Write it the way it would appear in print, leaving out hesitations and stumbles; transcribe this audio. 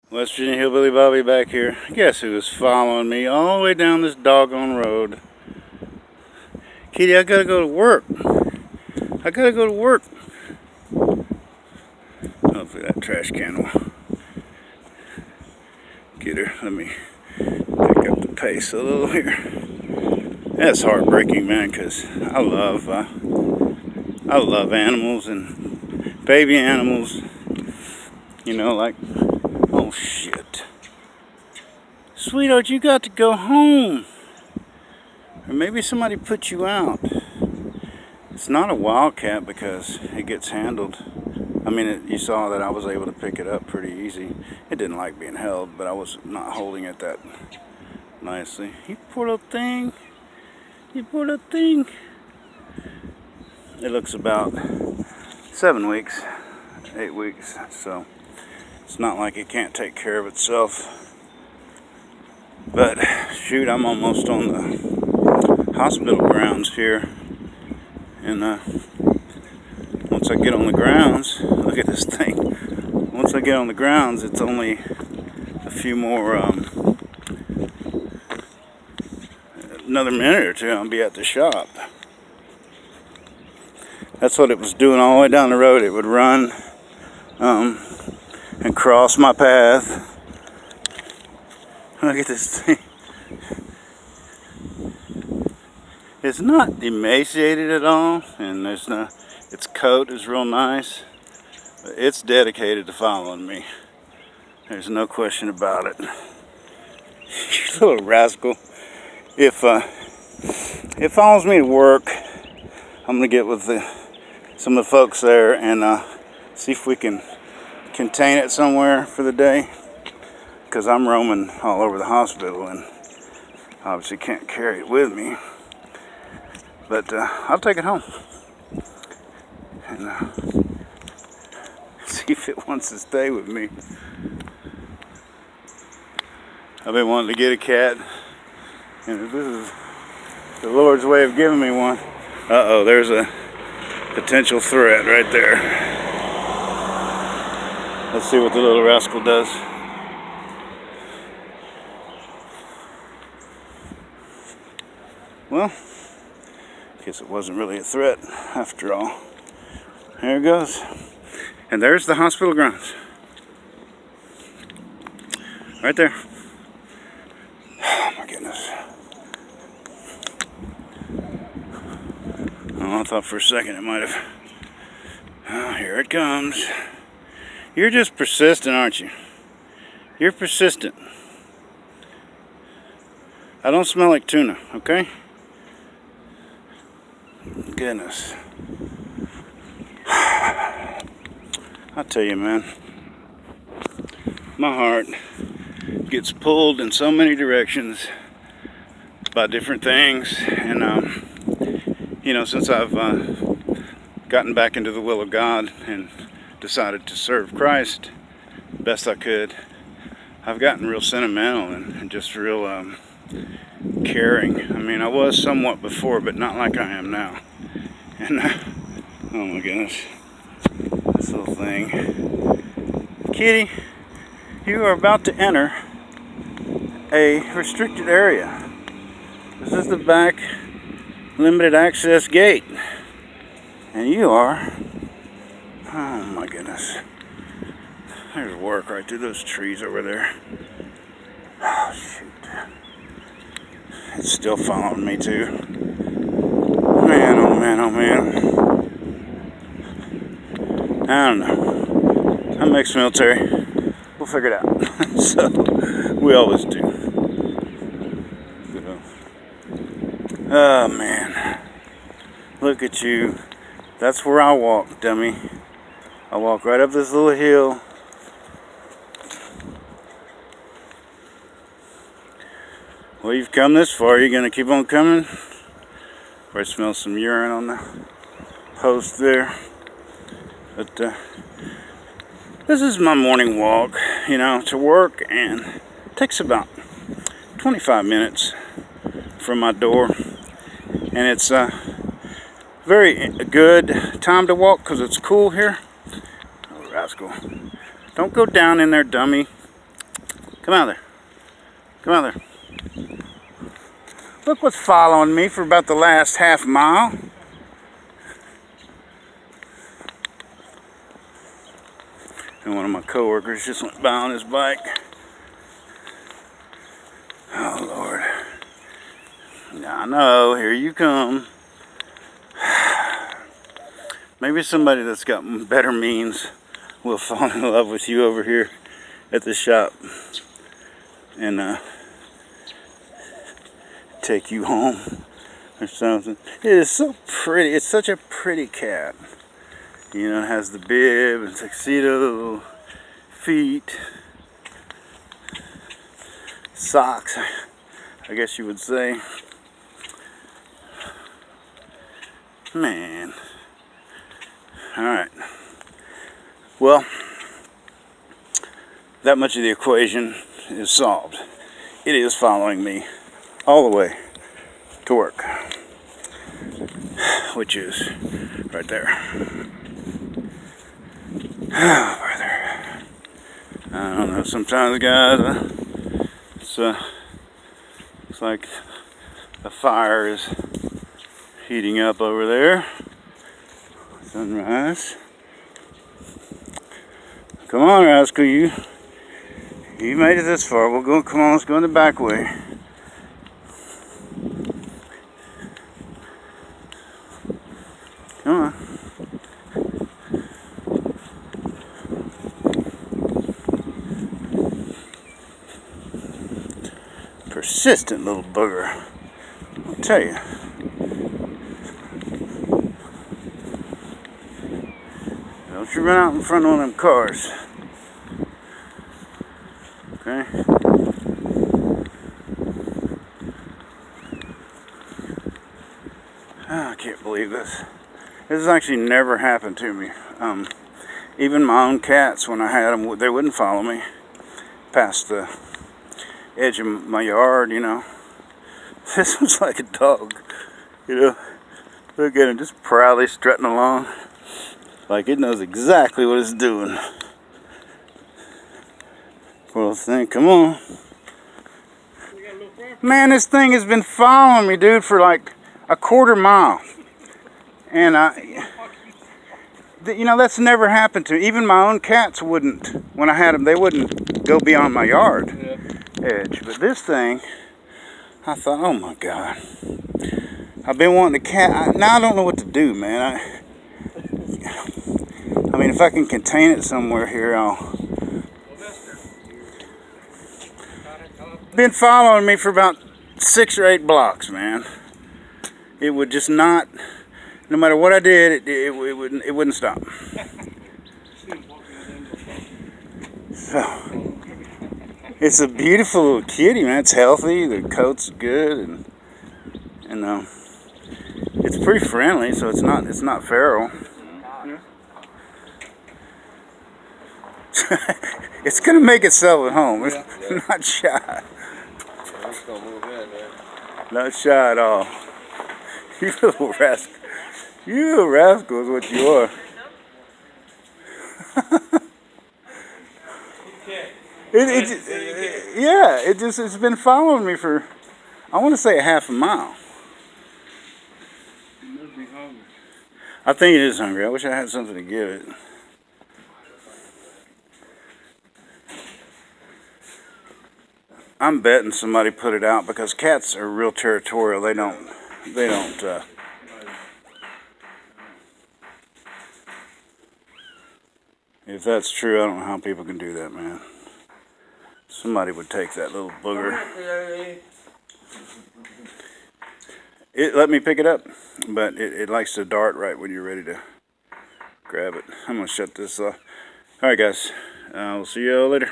West Virginia Hillbilly Bobby back here. Guess who was following me all the way down this doggone road? Kitty, I gotta go to work. I gotta go to work. Hopefully that trash can will get her. Let me pick up the pace a little here. That's heartbreaking, man, because I love animals and baby animals. You know, like, oh shit. Sweetheart, you got to go home. Or maybe somebody put you out. It's not a wildcat because it gets handled. I mean, you saw that I was able to pick it up pretty easy. It didn't like being held, but I was not holding it that nicely. You poor little thing. You poor little thing. It looks about 7 weeks, 8 weeks, so it's not like it can't take care of itself. But shoot, I'm almost on the hospital grounds here, and once I get on the grounds, look at this thing. Once I get on the grounds, it's only a few more, another minute or two, I'll be at the shop. That's what it was doing all the way down the road. It would run and cross my path. Look at this thing. It's not emaciated at all, and there's no. Its coat is real nice. But it's dedicated to following me. There's no question about it. You little rascal. If it follows me to work, I'm gonna get with some of the folks there and see if we can contain it somewhere for the day. Because I'm roaming all over the hospital and obviously can't carry it with me. But I'll take it home and see if it wants to stay with me. I've been wanting to get a cat, and this is the Lord's way of giving me one. Uh-oh, there's a potential threat right there. Let's see what the little rascal does. Well, guess it wasn't really a threat after all. There it goes. And there's the hospital grounds. Right there. Oh my goodness. Oh, I thought for a second it might have. Oh, here it comes. You're just persistent, aren't you? You're persistent. I don't smell like tuna, okay? Goodness. I tell you, man, my heart gets pulled in so many directions by different things, and you know, since I've gotten back into the will of God and decided to serve Christ best I could, I've gotten real sentimental and just real caring. I mean, I was somewhat before, but not like I am now. And oh my goodness, this little thing. Kitty, you are about to enter a restricted area. This is the back limited access gate, and you are, oh my goodness, there's work right through those trees over there. Oh shoot, it's still following me too. Man, oh man, oh man. I don't know. I'm ex-military. We'll figure it out. So, we always do. So, oh man. Look at you. That's where I walk, dummy. I walk right up this little hill. Well, you've come this far. You're going to keep on coming? I smell some urine on the post there. But this is my morning walk, you know, to work, and it takes about 25 minutes from my door. And it's a very good time to walk because it's cool here. Oh, rascal. Don't go down in there, dummy. Come out there. Come out there. Look what's following me for about the last half mile. And one of my coworkers just went by on his bike. Oh Lord. I know, here you come. Maybe somebody that's got better means will fall in love with you over here at the shop and take you home or something. It is so pretty. It's such a pretty cat. You know, it has the bib and tuxedo, feet, socks, I guess you would say. Man. Alright. Well, that much of the equation is solved. It is following me all the way to work, which is right there. Oh, brother. I don't know, sometimes, guys, it's like a fire is heating up over there. Sunrise. Come on, Rascal, you made it this far. We'll go. Come on, let's go in the back way. Come on. Persistent little booger, I'll tell you. Don't you run out in front of one of them cars. Okay? Oh, I can't believe this. This has actually never happened to me. Even my own cats, when I had them, they wouldn't follow me past the edge of my yard, you know. This was like a dog, you know. Look at him, just proudly strutting along. Like it knows exactly what it's doing. Well, thing, come on. Man, this thing has been following me, dude, for like a quarter mile. And you know, that's never happened to me. Even my own cats wouldn't, when I had them, they wouldn't go beyond my yard edge. But this thing, I thought, oh my God. I've been wanting a cat. Now I don't know what to do, man. I mean, if I can contain it somewhere here, I'll... Been following me for about 6 or 8 blocks, man. It would just not... No matter what I did, it wouldn't stop. So, it's a beautiful little kitty, man. It's healthy. The coat's good, and it's pretty friendly. So it's not feral. It's gonna make itself at home. It's not shy. It's gonna move in, man. Not shy at all. You little rascal. You a rascal is what you are. It's been following me for, I want to say, a half a mile. You must be hungry. I think it is hungry. I wish I had something to give it. I'm betting somebody put it out because cats are real territorial. They don't. If that's true, I don't know how people can do that, man. Somebody would take that little booger. It let me pick it up, but it likes to dart right when you're ready to grab it. I'm gonna shut this off. All right, guys. We'll see you all later.